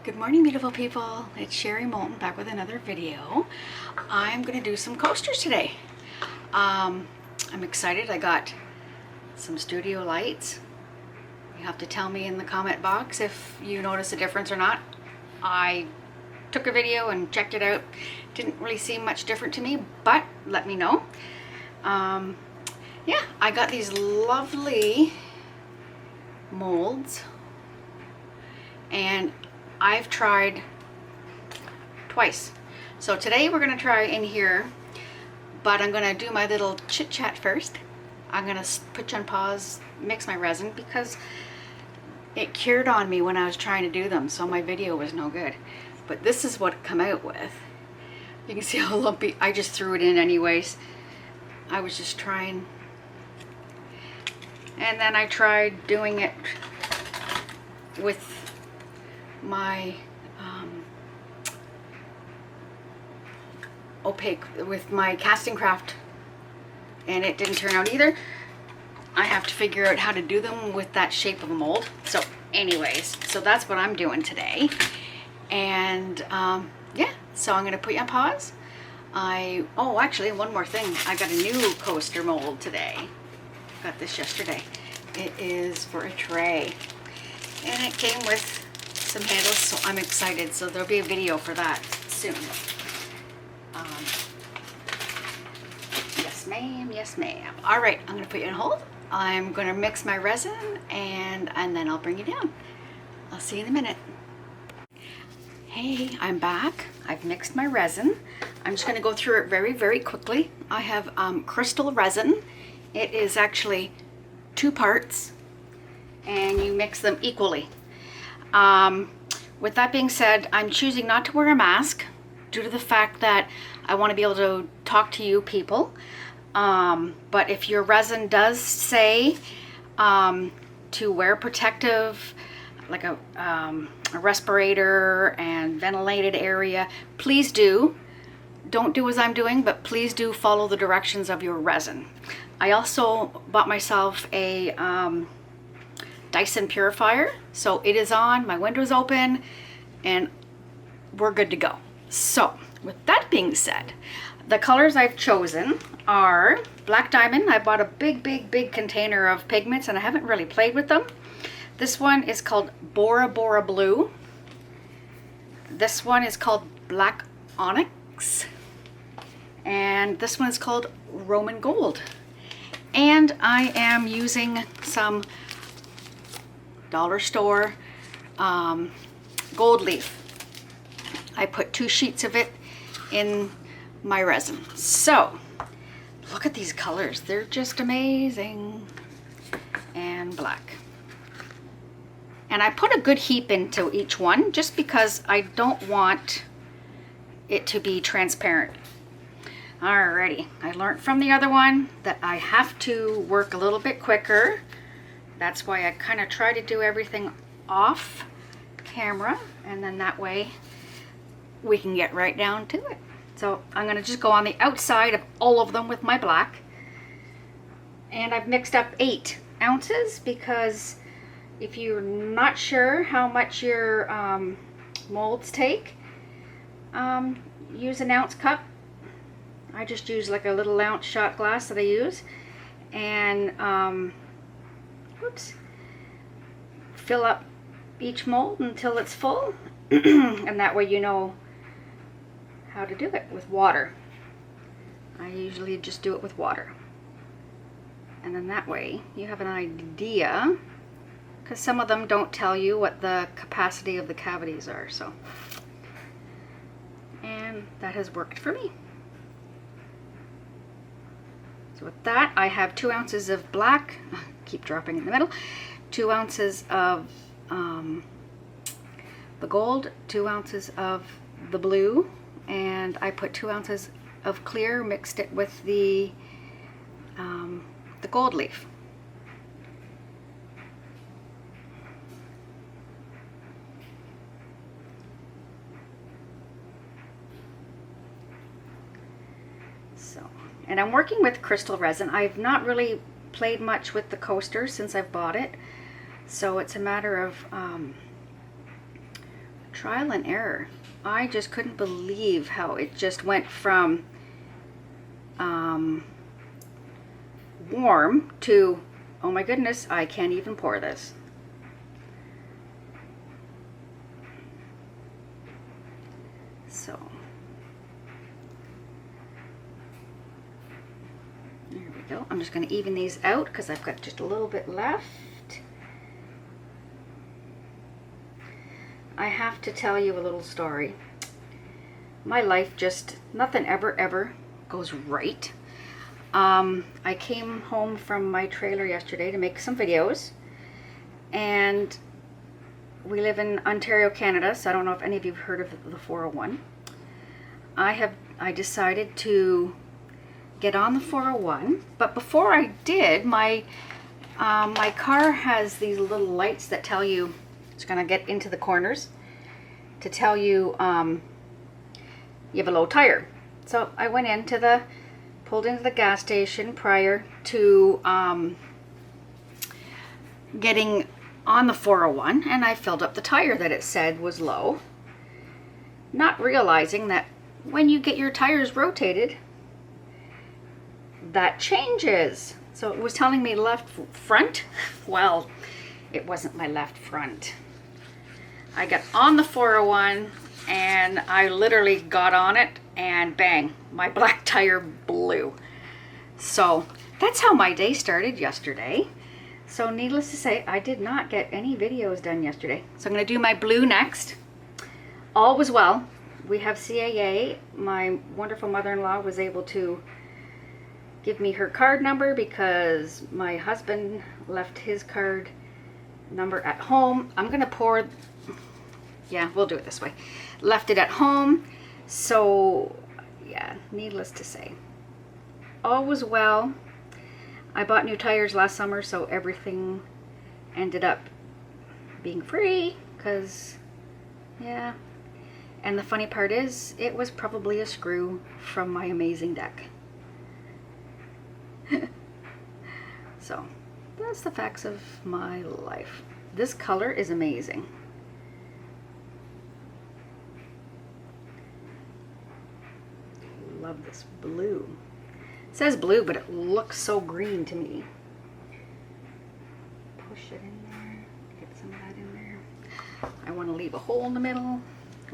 Good morning, beautiful people. It's Sherry Moulton back with another video. I'm going to do some coasters today. I'm excited. I got some studio lights. You have to tell me in the comment box if you notice a difference or not. I took a video and checked it out. Didn't really seem much different to me, but let me know. Yeah, I got these lovely molds, and I've tried twice. So today we're going to try in here, but I'm going to do my little chit chat first. I'm going to put you on pause, mix my resin, because it cured on me when I was trying to do them, so my video was no good. But this is what it come out with. You can see how lumpy. I just threw it in anyways. I was just trying. And then I tried doing it with my opaque, with my casting craft, and it didn't turn out either. I have to figure out how to do them with that shape of a mold. So anyways, so that's what I'm doing today. And yeah, so I'm gonna put you on pause. Oh, actually, one more thing. I got a new coaster mold today. Got this yesterday. It is for a tray, and it came with some handles, so I'm excited. So there'll be a video for that soon. Yes ma'am, yes ma'am. All right, I'm gonna put you on hold. I'm gonna mix my resin, and then I'll bring you down. I'll see you in a minute. Hey, I'm back. I've mixed my resin. I'm just gonna go through it very, very quickly. I have Krystal Resin. It is actually 2 parts, and you mix them equally. With that being said, I'm choosing not to wear a mask due to the fact that I want to be able to talk to you people. But if your resin does say to wear protective, like a respirator and ventilated area, please do. Don't do as I'm doing, but please do follow the directions of your resin. I also bought myself a Dyson purifier, so it is on, my window's open, and we're good to go. So with that being said, the colors I've chosen are Black Diamond. I bought a big container of pigments, and I haven't really played with them. This one is called Bora Blue. This one is called Black Onyx, and this one is called Roman Gold. And I am using some dollar store gold leaf. I put 2 sheets of it in my resin. So look at these colors, they're just amazing. And black. And I put a good heap into each one just because I don't want it to be transparent. Alrighty, I learned from the other one that I have to work a little bit quicker. That's why I kind of try to do everything off camera, and then that way we can get right down to it. So I'm going to just go on the outside of all of them with my black. And I've mixed up 8 ounces because if you're not sure how much your molds take, use an ounce cup. I just use like a little ounce shot glass that I use, and fill up each mold until it's full, and that way you know how to do it with water. I usually just do it with water, and then that way you have an idea, because some of them don't tell you what the capacity of the cavities are. So, and that has worked for me. So with that, I have 2 ounces of black, keep dropping in the middle, 2 ounces of the gold, 2 ounces of the blue, and I put 2 ounces of clear, mixed it with the gold leaf. So, and I'm working with Krystal Resin. I've not really played much with the coaster since I've bought it, so it's a matter of Trial and error. I just couldn't believe how it just went from warm to, oh my goodness, I can't even pour this. So there we go. I'm just going to even these out because I've got just a little bit left. I have to tell you a little story. My life just, nothing ever goes right. I came home from my trailer yesterday to make some videos, and we live in Ontario, Canada, so I don't know if any of you have heard of the 401. I decided to get on the 401, but before I did, my car has these little lights that tell you, it's going to get into the corners, to tell you you have a low tire. So I went pulled into the gas station prior to getting on the 401, and I filled up the tire that it said was low, not realizing that when you get your tires rotated, that changes. So it was telling me left front. Well, it wasn't my left front. I got on the 401 and I literally got on it and bang, my black tire blew. So that's how my day started yesterday. So needless to say, I did not get any videos done yesterday. So I'm going to do my blue next. All was well. We have CAA. My wonderful mother-in-law was able to give me her card number because my husband left his card number at home. I'm going to pour, yeah, we'll do it this way. Left it at home. So yeah, needless to say, all was well. I bought new tires last summer, so everything ended up being free because, yeah. And the funny part is, it was probably a screw from my amazing deck. So, that's the facts of my life. This color is amazing. Love this blue. It says blue, but it looks so green to me. Push it in there. Get some of that in there. I want to leave a hole in the middle.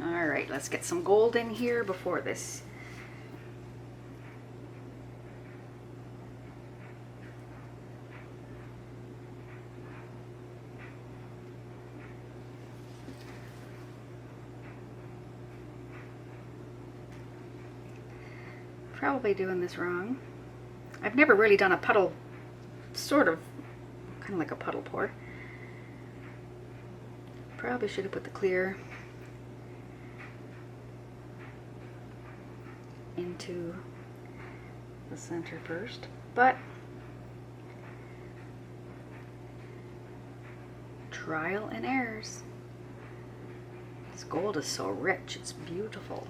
All right, let's get some gold in here before this. Probably doing this wrong. I've never really done a puddle, kind of like a puddle pour. Probably should have put the clear into the center first, but trial and errors. This gold is so rich, it's beautiful.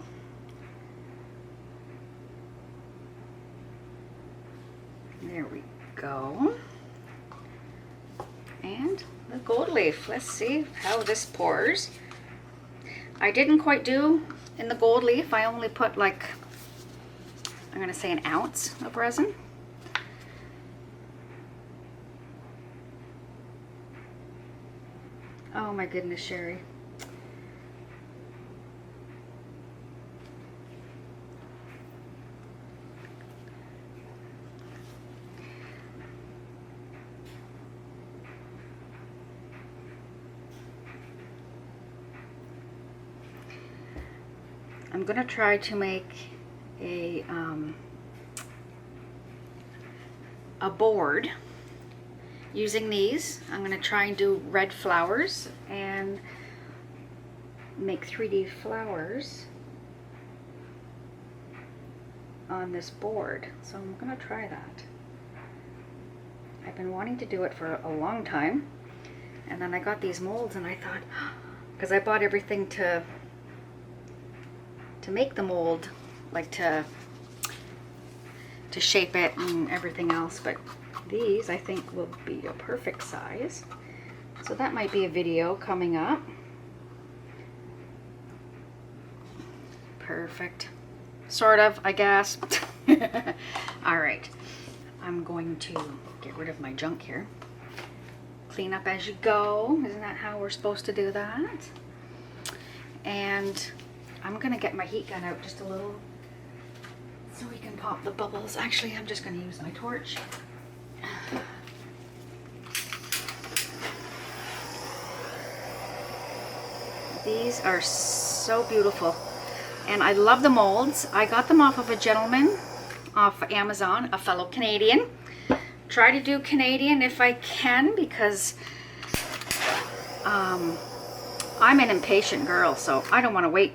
There we go. And the gold leaf. Let's see how this pours. I didn't quite do in the gold leaf. I only put like, I'm going to say an ounce of resin. Oh my goodness, Sherry. I'm going to try to make a board using these. I'm going to try and do red flowers and make 3D flowers on this board. So I'm going to try that. I've been wanting to do it for a long time, and then I got these molds and I thought, because I bought everything to make the mold, like to shape it and everything else, but these I think will be a perfect size. So that might be a video coming up. Perfect. Sort of, I guess. All right. I'm going to get rid of my junk here. Clean up as you go. Isn't that how we're supposed to do that? And I'm going to get my heat gun out just a little so we can pop the bubbles. Actually, I'm just going to use my torch. These are so beautiful. And I love the molds. I got them off of a gentleman off Amazon, a fellow Canadian. Try to do Canadian if I can, because I'm an impatient girl, so I don't want to wait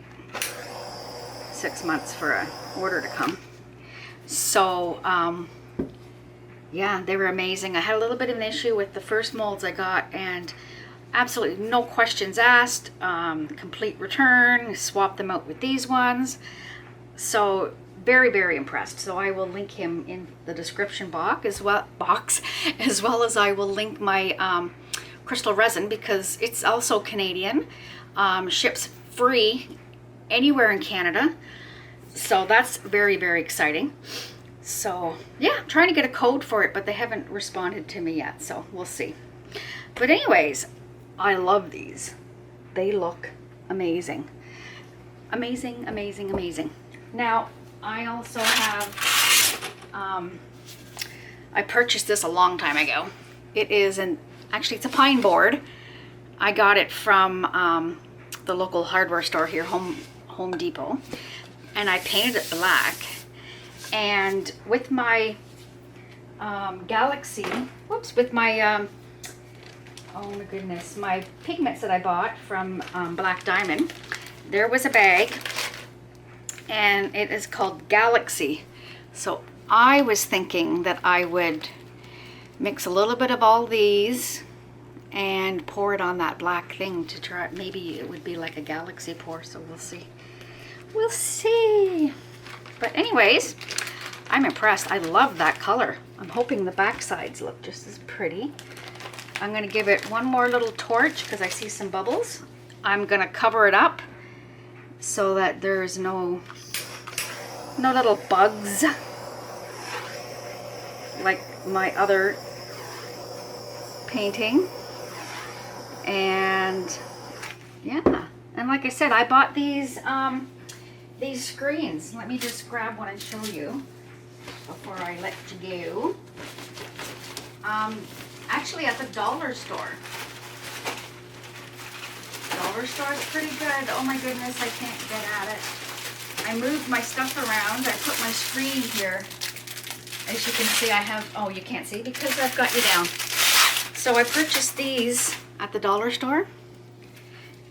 6 months for an order to come. So yeah, they were amazing. I had a little bit of an issue with the first molds I got, and absolutely no questions asked. Complete return. Swap them out with these ones. So very, very impressed. So I will link him in the description box as well as I will link my Krystal Resin, because it's also Canadian. Ships free anywhere in Canada. So that's very, very exciting. So yeah, I'm trying to get a code for it, but they haven't responded to me yet, so we'll see. But anyways, I love these. They look amazing. Amazing, amazing, amazing. Now, I also have, I purchased this a long time ago. It is actually it's a pine board. I got it from the local hardware store here, Home Depot. And I painted it black. And with my with my, oh my goodness, my pigments that I bought from Black Diamond, there was a bag, and it is called Galaxy. So I was thinking that I would mix a little bit of all these and pour it on that black thing to try. Maybe it would be like a galaxy pour, so we'll see. We'll see. But anyways, I'm impressed. I love that color. I'm hoping the back sides look just as pretty. I'm going to give it one more little torch because I see some bubbles. I'm going to cover it up so that there's no little bugs like my other painting. And yeah, and like I said, I bought these screens. Let me just grab one and show you before I let you go. Actually at the dollar store. Dollar store is pretty good. Oh my goodness, I can't get at it. I moved my stuff around. I put my screen here. As you can see, I have, oh, you can't see because I've got you down. So I purchased these at the dollar store.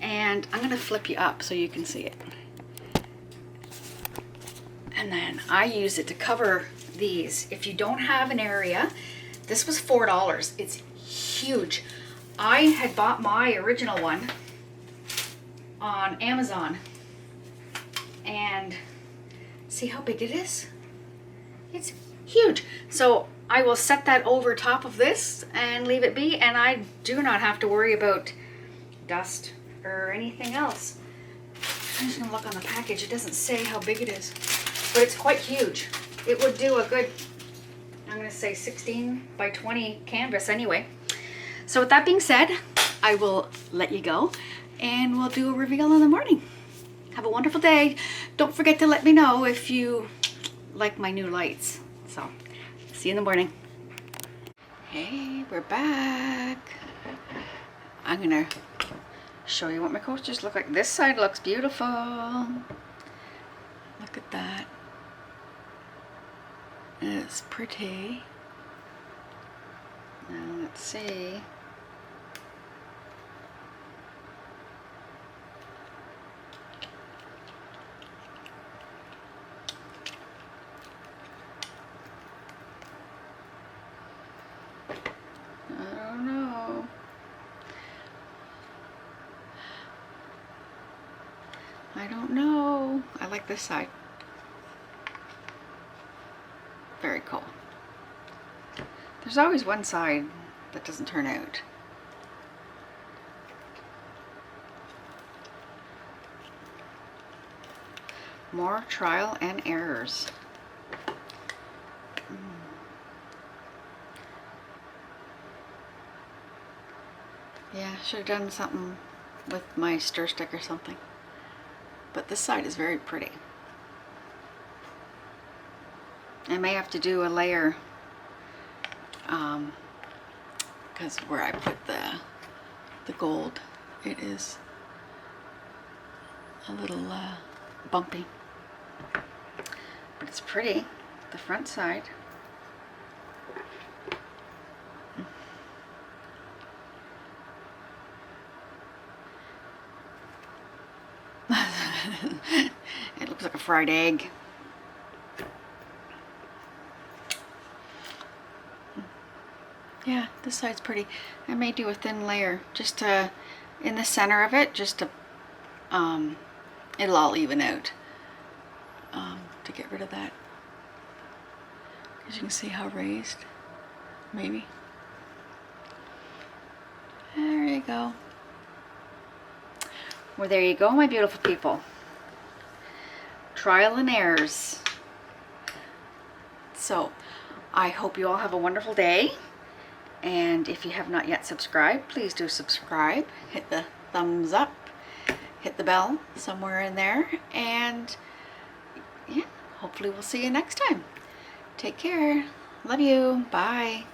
And I'm going to flip you up so you can see it. And then I use it to cover these. If you don't have an area, this was $4. It's huge. I had bought my original one on Amazon. And see how big it is? It's huge. So I will set that over top of this and leave it be, and I do not have to worry about dust or anything else. I'm just gonna look on the package. It doesn't say how big it is, but it's quite huge. It would do a good, I'm gonna say 16 by 20 canvas anyway. So with that being said, I will let you go and we'll do a reveal in the morning. Have a wonderful day. Don't forget to let me know if you like my new lights. So, see you in the morning. Hey, we're back. I'm gonna show you what my coasters look like. This side looks beautiful. Look at that. It's pretty. Now let's see. I don't know. I like this side. Very cool. There's always one side that doesn't turn out. More trial and errors. Yeah, should have done something with my stir stick or something. But this side is very pretty. I may have to do a layer because where I put the gold, it is a little bumpy. But it's pretty, the front side. It looks like a fried egg. Yeah, this side's pretty. I may do a thin layer just to, in the center of it, just to, it'll all even out, to get rid of that. As you can see how raised, maybe. There you go. Well, there you go, my beautiful people. Trial and errors. So, I hope you all have a wonderful day. And if you have not yet subscribed, please do subscribe. Hit the thumbs up. Hit the bell somewhere in there. And yeah, hopefully we'll see you next time. Take care. Love you. Bye.